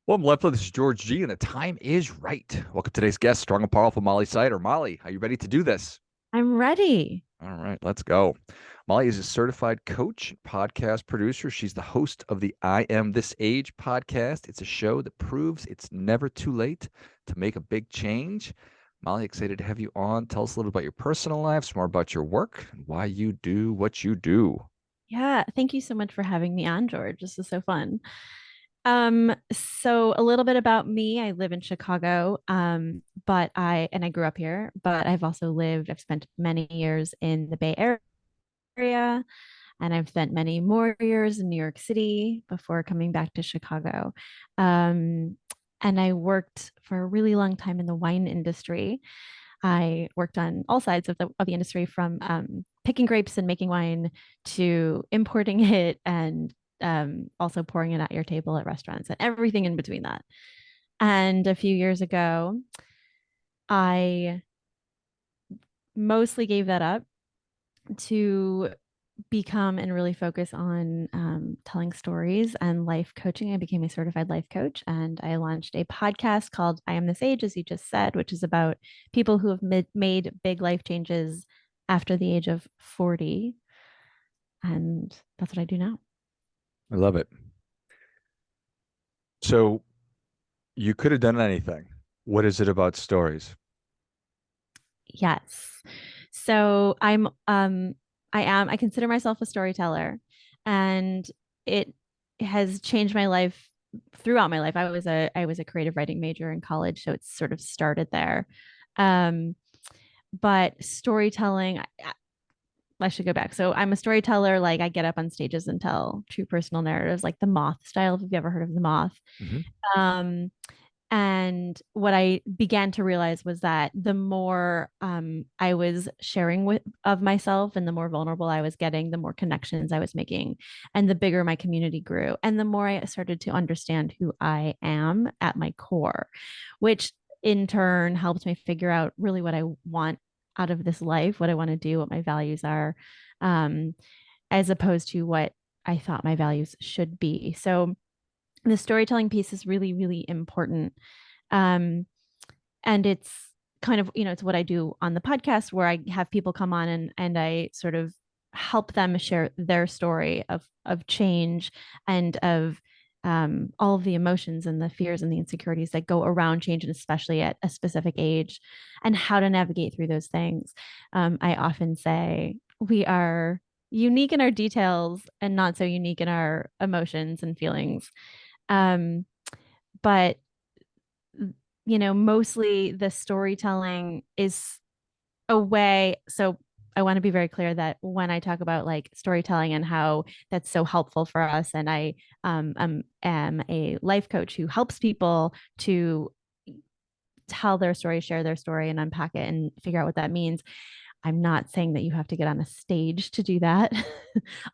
Well, LifeBlood, this is George G, and the time is right. Welcome to today's guest, strong and powerful Molly Sider. Molly, are you ready to do this? I'm ready. All right, let's go. Molly is a certified coach, podcast producer. She's the host of the I Am This Age podcast. It's a show that proves it's never too late to make a big change. Molly, excited to have you on. Tell us a little about your personal life, some more about your work, and why you do what you do. Yeah, thank you so much for having me on, George. This is so fun. So a little bit about me. I live in Chicago, but I grew up here, but I've spent many years in the Bay Area, and I've spent many more years in New York City before coming back to Chicago. Um, and I worked for a really long time in the wine industry. I worked on all sides of the industry, from picking grapes and making wine to importing it, and also pouring it at your table at restaurants and everything in between that. And a few years ago, I mostly gave that up to become and really focus on telling stories and life coaching. I became a certified life coach, and I launched a podcast called I Am This Age, as you just said, which is about people who have made big life changes after the age of 40. And that's what I do now. I love it. So you could have done anything. What is it about stories? Yes. So I consider myself a storyteller, and it has changed my life throughout my life. I was a creative writing major in college, so it sort of started there. Um, but storytelling, I should go back. So I'm a storyteller. Like, I get up on stages and tell true personal narratives, like the Moth style. If you've ever heard of the Moth. Mhm. Um, and what I began to realize was that the more I was sharing with of myself, and the more vulnerable I was getting, the more connections I was making, and the bigger my community grew, and the more I started to understand who I am at my core, which in turn helped me figure out really what I want out of this life, what I want to do, what my values are, um, as opposed to what I thought my values should be. So the storytelling piece is really, really important. Um, and it's kind of, it's what I do on the podcast, where I have people come on, and I sort of help them share their story of change, and of all of the emotions and the fears and the insecurities that go around change, and especially at a specific age, and how to navigate through those things. I often say we are unique in our details and not so unique in our emotions and feelings. Um, but mostly the storytelling is a way. So I want to be very clear that when I talk about like storytelling and how that's so helpful for us, and I am a life coach who helps people to tell their story, share their story, and unpack it and figure out what that means. I'm not saying that you have to get on a stage to do that,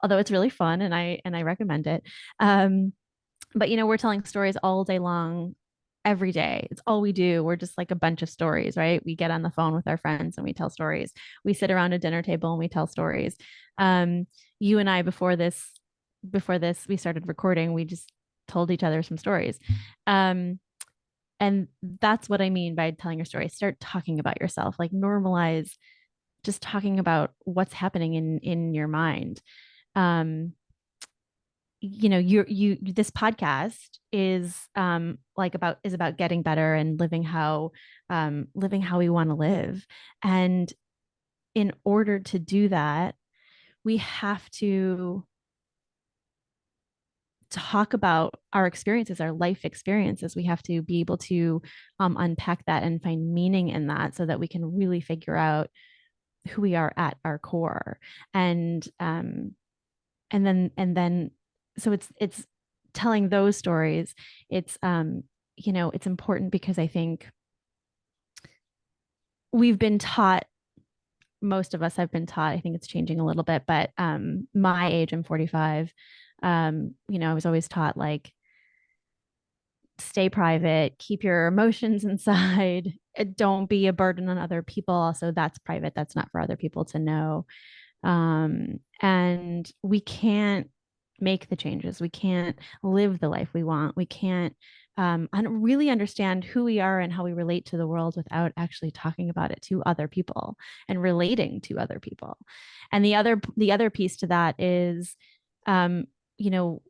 although it's really fun, and I recommend it. Um, but we're telling stories all day long, every day. It's all we do. We're just like a bunch of stories, right? We get on the phone with our friends and we tell stories. We sit around a dinner table and we tell stories. um you and I, before this we started recording, we just told each other some stories. um and that's what I mean by telling your story. Start talking about yourself, like normalize just talking about what's happening in your mind. um you this podcast is about getting better and living how we want to live. And in order to do that, we have to talk about our experiences, our life experiences. We have to be able to unpack that and find meaning in that, so that we can really figure out who we are at our core. And um and then and then so it's telling those stories. It's important because I think we've been taught, most of us have been taught, I think it's changing a little bit, but my age, I'm 45. I was always taught, like, stay private, keep your emotions inside, don't be a burden on other people. Also, that's private, that's not for other people to know. And we can't make the changes. We can't live the life we want. We can't really understand who we are and how we relate to the world without actually talking about it to other people and relating to other people. And the other piece to that is, um, you know,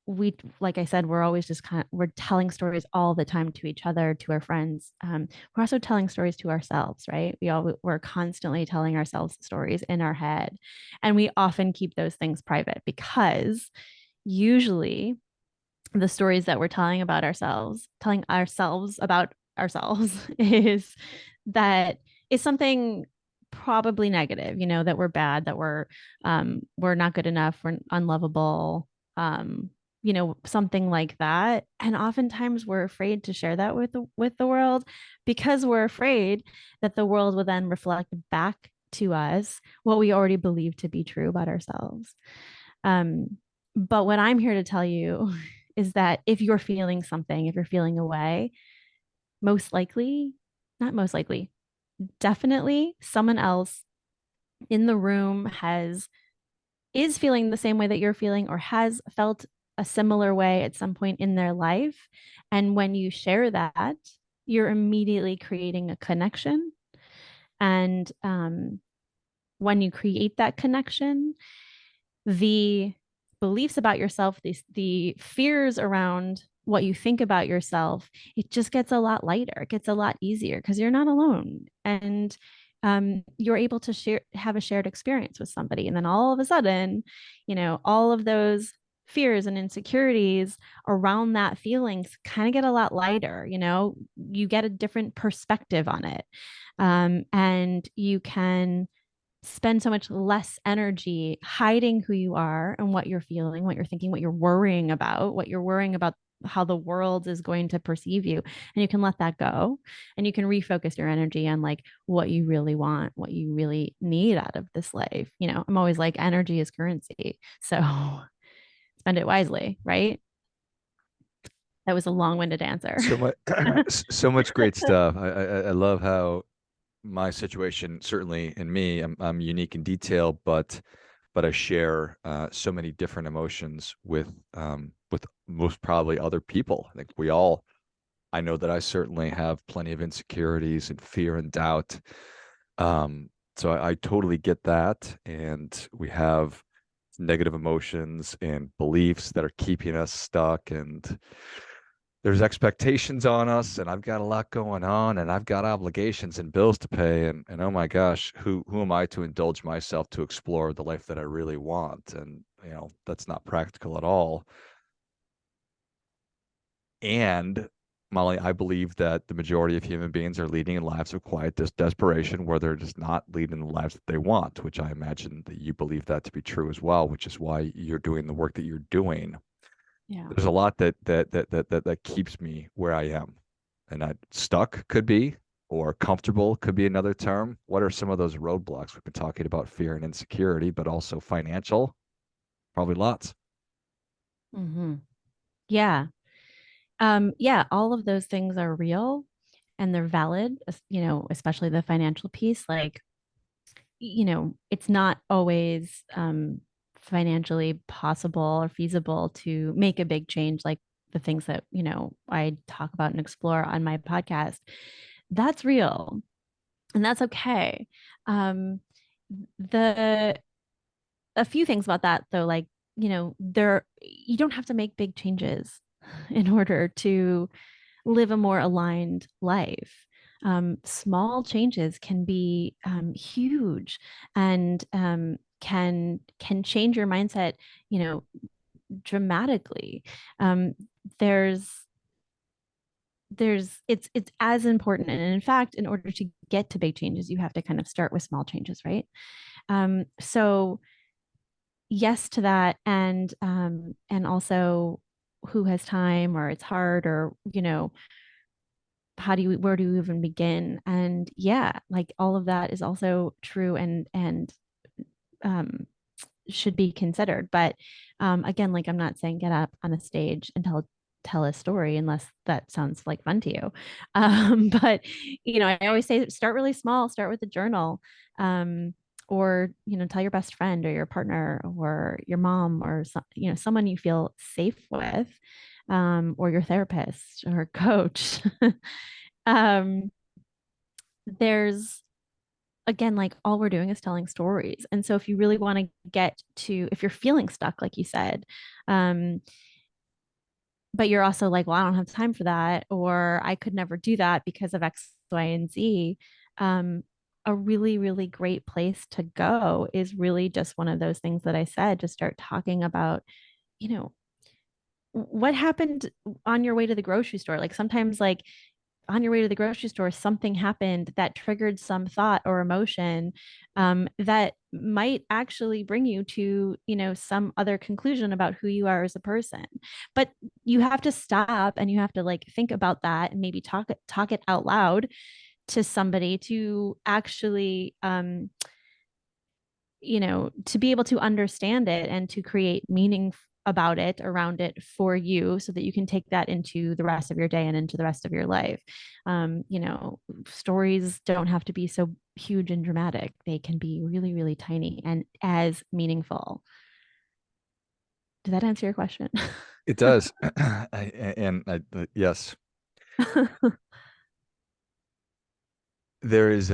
we, like I said, we're always just we're telling stories all the time to each other, to our friends. We're also telling stories to ourselves, right? We're constantly telling ourselves stories in our head, and we often keep those things private because usually the stories that we're telling ourselves about ourselves that is something probably negative, that we're bad, that we're not good enough, we're unlovable, something like that. And oftentimes we're afraid to share that with the world because we're afraid that the world will then reflect back to us what we already believe to be true about ourselves. Um, but what I'm here to tell you is that if you're feeling something, if you're feeling away, most likely, not most likely, definitely someone else in the room is feeling the same way that you're feeling or has felt a similar way at some point in their life. And when you share that, you're immediately creating a connection. And when you create that connection, the beliefs about yourself, the fears around what you think about yourself, it just gets a lot lighter. It gets a lot easier because you're not alone, and you're able to have a shared experience with somebody. And then all of a sudden, all of those fears and insecurities around that feelings kind of get a lot lighter. You get a different perspective on it, and you can spend so much less energy hiding who you are and what you're feeling, what you're thinking, what you're worrying about how the world is going to perceive you. And you can let that go, and you can refocus your energy on like what you really want, what you really need out of this life. I'm always like, energy is currency. So spend it wisely, right? That was a long-winded answer. So much, so much great stuff. I love how my situation, certainly in me, I'm unique in detail, but I share so many different emotions with most probably other people. I think we all. I know that I certainly have plenty of insecurities and fear and doubt. So I totally get that, and we have negative emotions and beliefs that are keeping us stuck, and there's expectations on us, and I've got a lot going on, and I've got obligations and bills to pay, and oh my gosh, who am I to indulge myself to explore the life that I really want? And that's not practical at all. And Molly, I believe that the majority of human beings are leading lives of quiet desperation where they're just not leading the lives that they want, which I imagine that you believe that to be true as well, which is why you're doing the work that you're doing. Yeah. There's a lot that keeps me where I am. And stuck could be, or comfortable could be another term. What are some of those roadblocks? We've been talking about fear and insecurity, but also financial, probably lots. Mm-hmm. Yeah. Yeah, all of those things are real and they're valid, especially the financial piece. Like, it's not always financially possible or feasible to make a big change like the things that, I talk about and explore on my podcast. That's real, and that's okay. Um, the A few things about that though, like, there you don't have to make big changes in order to live a more aligned life. Small changes can be huge, and can change your mindset, dramatically. Um, there's it's as important, and in fact, in order to get to big changes, you have to kind of start with small changes, right? So yes to that, and also, who has time, or it's hard, or where do you even begin? And yeah, like all of that is also true, and um should be considered. But again, like, I'm not saying get up on a stage and tell a story unless that sounds like fun to you. But I always say start really small, start with a journal. or tell your best friend or your partner or your mom or someone you feel safe with, or your therapist or coach. um, there's again, like, all we're doing is telling stories. And so if you really want to get to, if you're feeling stuck, like you said, um, but you're also like, well, I don't have time for that, or I could never do that because of X, Y, and Z. Um, a really, really great place to go is really just one of those things that I said, just start talking about, you know, what happened on your way to the grocery store. Like sometimes, like, on your way to the grocery store, something happened that triggered some thought or emotion, that might actually bring you to, some other conclusion about who you are as a person. But you have to stop and you have to like think about that and maybe talk it out loud to somebody to actually, to be able to understand it and to create meaning about it, around it for you, so that you can take that into the rest of your day and into the rest of your life. Stories don't have to be so huge and dramatic. They can be really, really tiny and as meaningful. Did that answer your question? It does. Yes, there is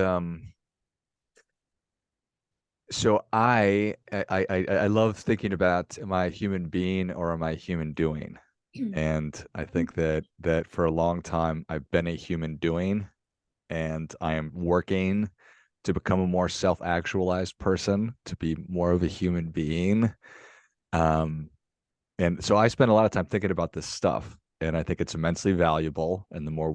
so I love thinking about, am I a human being or am I a human doing? And I think that for a long time I've been a human doing, and I am working to become a more self-actualized person, to be more of a human being. Um, and so I spend a lot of time thinking about this stuff, and I think it's immensely valuable. And the more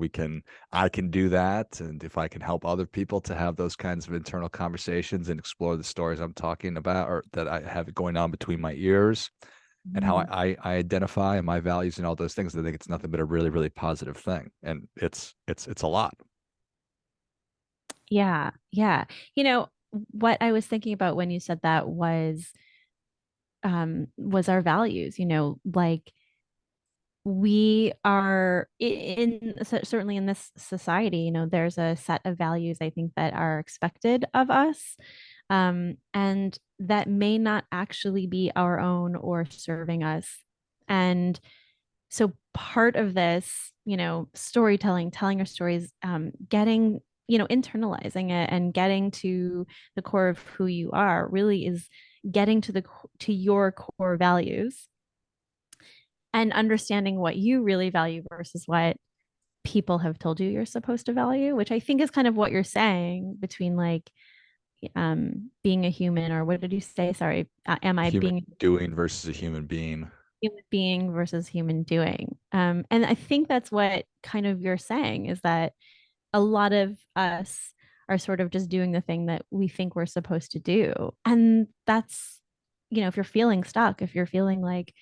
I can do that, and if I can help other people to have those kinds of internal conversations and explore the stories I'm talking about or that I have going on between my ears, and how Mhm. I identify and my values and all those things, I think it's nothing but a really, really positive thing. And it's a lot. Yeah, yeah. You know, what I was thinking about when you said that was our values, like, we are certainly in this society, there's a set of values, I think, that are expected of us, and that may not actually be our own or serving us. And so part of this, storytelling, telling our stories, getting, internalizing it and getting to the core of who you are, really is getting to your core values and understanding what you really value versus what people have told you you're supposed to value, which I think is kind of what you're saying between, like, being a human, or what did you say? Sorry. Am I Human being doing versus a human being. human being versus human doing? And I think that's what kind of you're saying, is that a lot of us are sort of just doing the thing that we think we're supposed to do. And that's, if you're feeling stuck, if you're feeling like,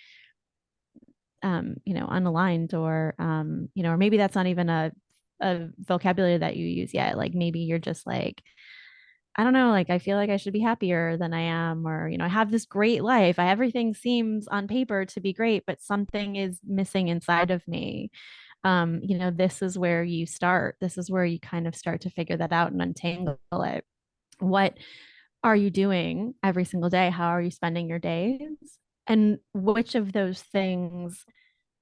unaligned, or, or maybe that's not even a vocabulary that you use yet. Like maybe you're just like, I don't know, like I feel like I should be happier than I am, or, I have this great life. Everything seems on paper to be great, but something is missing inside of me. This is where you start. This is where you kind of start to figure that out and untangle it. What are you doing every single day? How are you spending your days? And which of those things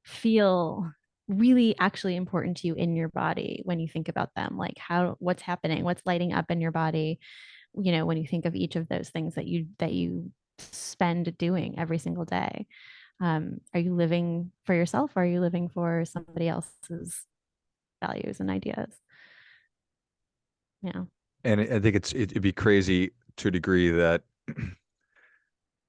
feel really actually important to you in your body when you think about them? Like, what's happening, what's lighting up in your body, when you think of each of those things that you spend doing every single day. Are you living for yourself, or are you living for somebody else's values and ideas? Yeah. And I think it'd be crazy to a degree that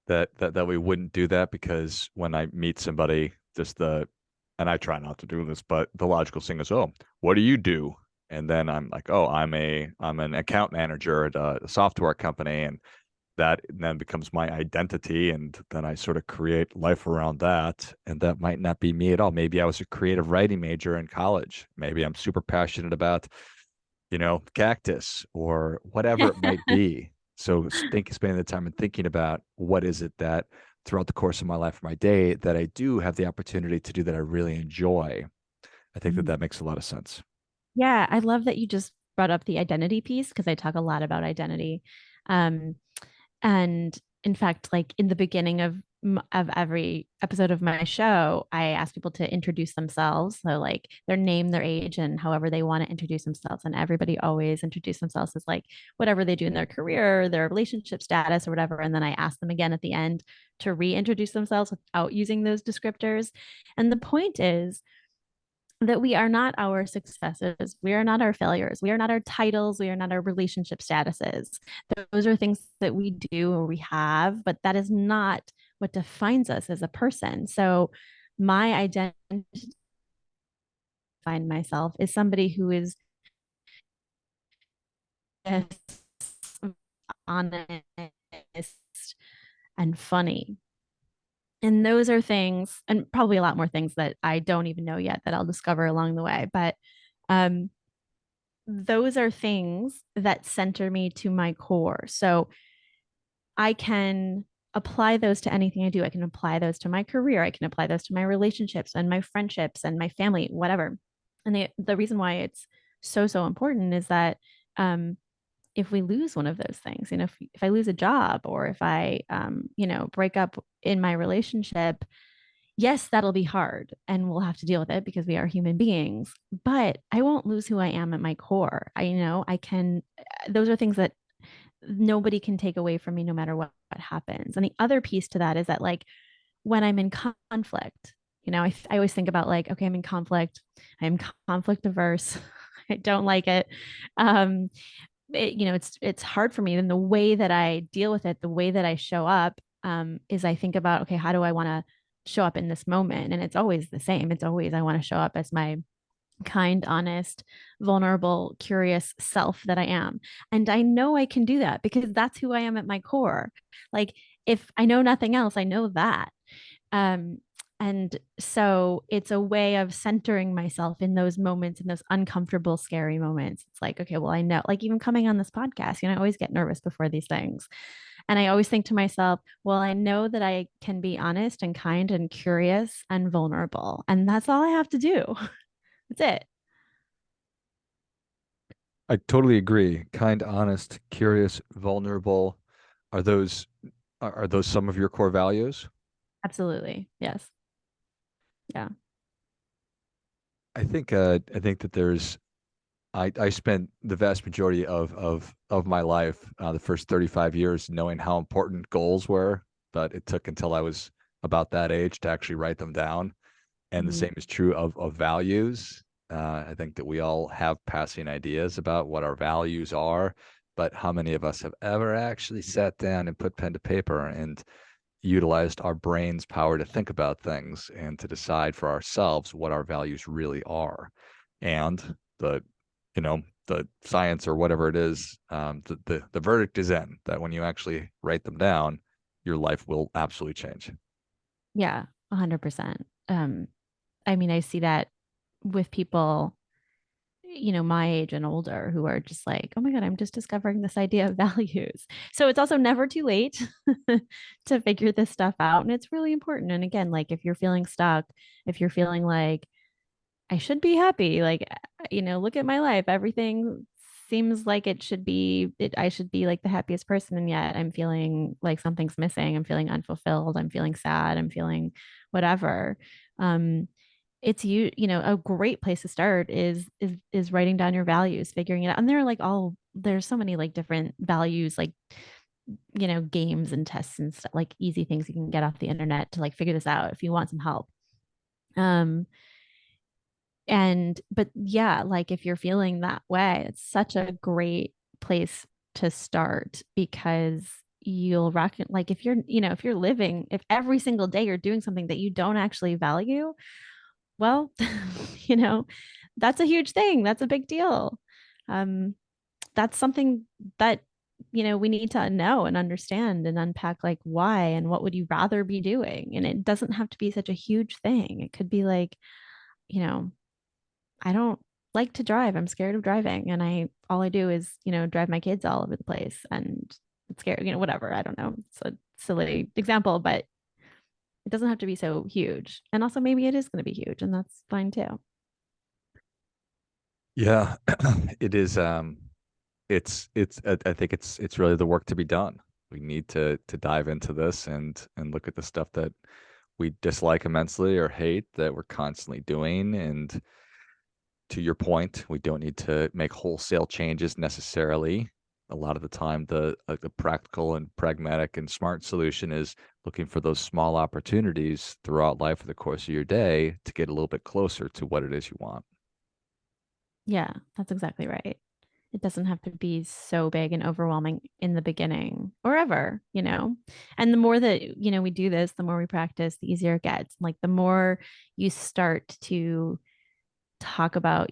that we wouldn't do that, because when I meet somebody, and I try not to do this, but the logical thing is, oh, what do you do? And then I'm like, oh, I'm an account manager at a software company, and that then becomes my identity, and then I sort of create life around that, and that might not be me at all. Maybe I was a creative writing major in college. Maybe I'm super passionate about, cactus or whatever it might be. So spending the time and thinking about what is it that throughout the course of my life or my day that I do have the opportunity to do that I really enjoy. I think that Mhm. that makes a lot of sense. Yeah, I love that you just brought up the identity piece, because I talk a lot about identity. Um, and in fact, like in the beginning of every episode of my show, I ask people to introduce themselves. So like their name, their age, and however they want to introduce themselves. And everybody always introduce themselves as like whatever they do in their career, their relationship status, or whatever. And then I ask them again at the end to reintroduce themselves without using those descriptors. And the point is that we are not our successes. We are not our failures. We are not our titles. We are not our relationship statuses. Those are things that we do or we have, but that is not what defines us as a person. So, my identity, find myself, is somebody who is honest and funny. And those are things, and probably a lot more things that I don't even know yet that I'll discover along the way. But um, those are things that center me to my core. So I can apply those to anything I do. I can apply those to my career. I can apply those to my relationships and my friendships and my family, whatever. And the reason why it's so important is that if we lose one of those things, if I lose a job or if I, break up in my relationship, yes, that'll be hard and we'll have to deal with it because we are human beings, but I won't lose who I am at my core. I can, those are things that nobody can take away from me no matter what happens. And the other piece to that is that, like, when I'm in conflict, I always think about like, okay, I'm in conflict. I'm conflict averse. I don't like it. Um, it's hard for me. And the way that I deal with it, the way that I show up, is I think about, okay, how do I want to show up in this moment? And it's always the same. It's always I want to show up as my kind, honest, vulnerable, curious self that I am. And I know I can do that because that's who I am at my core. Like if I know nothing else, I know that. Um, and so it's a way of centering myself in those moments, in those uncomfortable, scary moments. It's like, okay, well, I know, like even coming on this podcast, I always get nervous before these things. And I always think to myself, well, I know that I can be honest and kind and curious and vulnerable. And that's all I have to do. That's it. I totally agree. Kind, honest, curious, vulnerable. Are those are those some of your core values? Absolutely. Yes. Yeah. I think that there's I spent the vast majority of my life, the first 35 years, knowing how important goals were, but it took until I was about that age to actually write them down. And the Mhm. same is true of values. I think that we all have passing ideas about what our values are, but how many of us have ever actually sat down and put pen to paper and utilized our brain's power to think about things and to decide for ourselves what our values really are? And the science or whatever it is, the verdict is in that when you actually write them down, your life will absolutely change. Yeah. 100%. I mean, I see that with people, my age and older who are just like, oh my God, I'm just discovering this idea of values. So it's also never too late to figure this stuff out. And it's really important. And again, like if you're feeling stuck, if you're feeling like I should be happy, like, look at my life, everything seems like I should be like the happiest person. And yet I'm feeling like something's missing. I'm feeling unfulfilled. I'm feeling sad. I'm feeling whatever. Um, it's a great place to start is writing down your values, figuring it out. And there's so many like different values, like games and tests and stuff, like easy things you can get off the internet to like figure this out if you want some help. um but yeah, like if you're feeling that way, it's such a great place to start because you'll reckon, like if every single day you're doing something that you don't actually value, well, you know, that's a huge thing. That's a big deal. Um, that's something that, we need to know and understand and unpack, like why and what would you rather be doing? And it doesn't have to be such a huge thing. It could be like, you know, I don't like to drive. I'm scared of driving. And all I do is, drive my kids all over the place and it's scary, whatever. I don't know. It's a silly example, but it doesn't have to be so huge. And also maybe it is going to be huge and that's fine too. Yeah, it is. I think it's really the work to be done. We need to dive into this and look at the stuff that we dislike immensely or hate that we're constantly doing. And to your point, we don't need to make wholesale changes necessarily. A lot of the time, the practical and pragmatic and smart solution is looking for those small opportunities throughout life for the course of your day to get a little bit closer to what it is you want. Yeah, that's exactly right. It doesn't have to be so big and overwhelming in the beginning or ever, you know. And the more that, we do this, the more we practice, the easier it gets. Like the more you start to talk about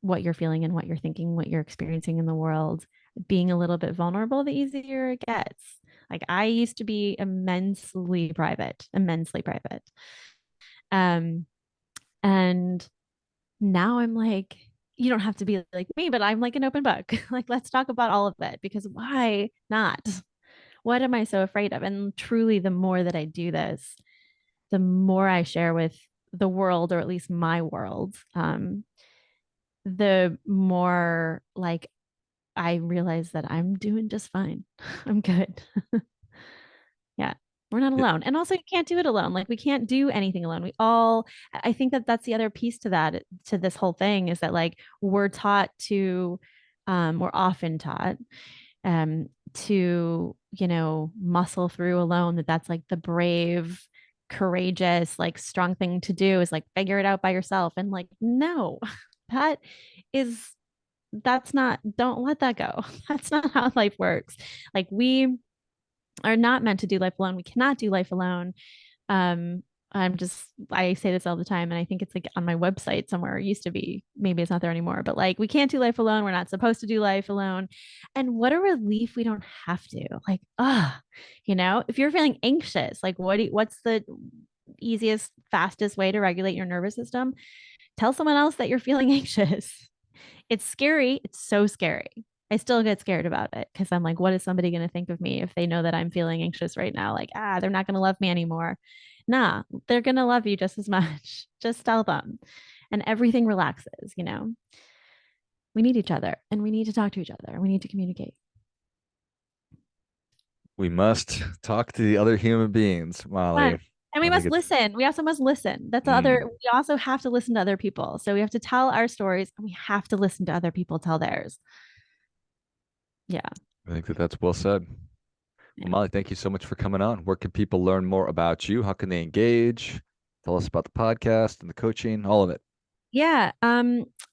what you're feeling and what you're thinking, what you're experiencing in the world, being a little bit vulnerable, the easier it gets. Like I used to be immensely private, immensely private. Um, and now I'm like, you don't have to be like me, but I'm like an open book. Like, let's talk about all of it because why not? What am I so afraid of? And truly, the more that I do this, the more I share with the world, or at least my world, the more like I realize that I'm doing just fine. I'm good. Yeah. We're not Yeah, alone. And also, you can't do it alone. Like, we can't do anything alone. I think that that's the other piece to that, to this whole thing is that, like, we're often taught to, muscle through alone, that's like the brave, courageous, like strong thing to do is like figure it out by yourself. And like, no, that is, that's not, don't let that go. That's not how life works. Like, we are not meant to do life alone. We cannot do life alone. Um, I say this all the time, and I think it's like on my website somewhere. It used to be, maybe it's not there anymore, but like, we can't do life alone. We're not supposed to do life alone. And what a relief we don't have to. Like, if you're feeling anxious, like, what's the easiest, fastest way to regulate your nervous system? Tell someone else that you're feeling anxious. It's scary. It's so scary. I still get scared about it because I'm like, what is somebody going to think of me if they know that I'm feeling anxious right now? Like, they're not going to love me anymore. Nah, they're going to love you just as much. Just tell them. And everything relaxes. We need each other and we need to talk to each other. We need to communicate. we must talk to the other human beings, Fun. Molly. And we I think must it's listen. We also must listen. We also have to listen to other people. So we have to tell our stories and we have to listen to other people tell theirs. Yeah. I think that that's well said. Well, Yeah. Molly, thank you so much for coming on. Where can people learn more about you? How can they engage? Tell us about the podcast and the coaching, all of it. Yeah.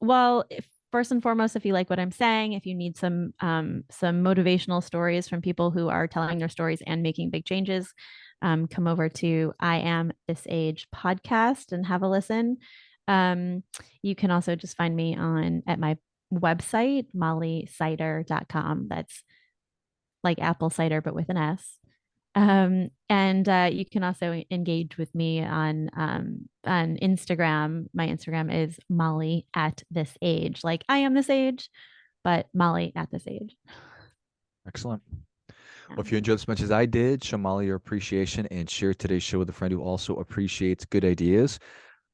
Well, first and foremost, if you like what I'm saying, if you need some motivational stories from people who are telling their stories and making big changes, come over to I Am This Age podcast and have a listen. Um, you can also just find me at my website, mollycider.com. That's like apple cider, but with an S. And you can also engage with me on Instagram. My Instagram is Molly at this age. Like, I am this age, but Molly at this age. Excellent. Yeah. Well, if you enjoyed as much as I did, show Molly your appreciation and share today's show with a friend who also appreciates good ideas.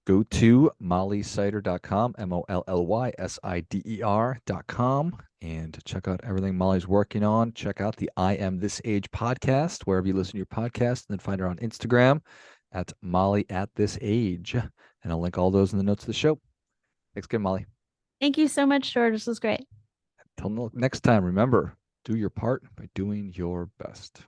Go to mollysider.com, MOLLYSIDER.com, and check out everything Molly's working on. Check out the I Am This Age podcast, wherever you listen to your podcast, and then find her on Instagram at Molly at This Age. And I'll link all those in the notes of the show. Thanks again, Molly. Thank you so much, George. This was great. Till next time, remember, do your part by doing your best.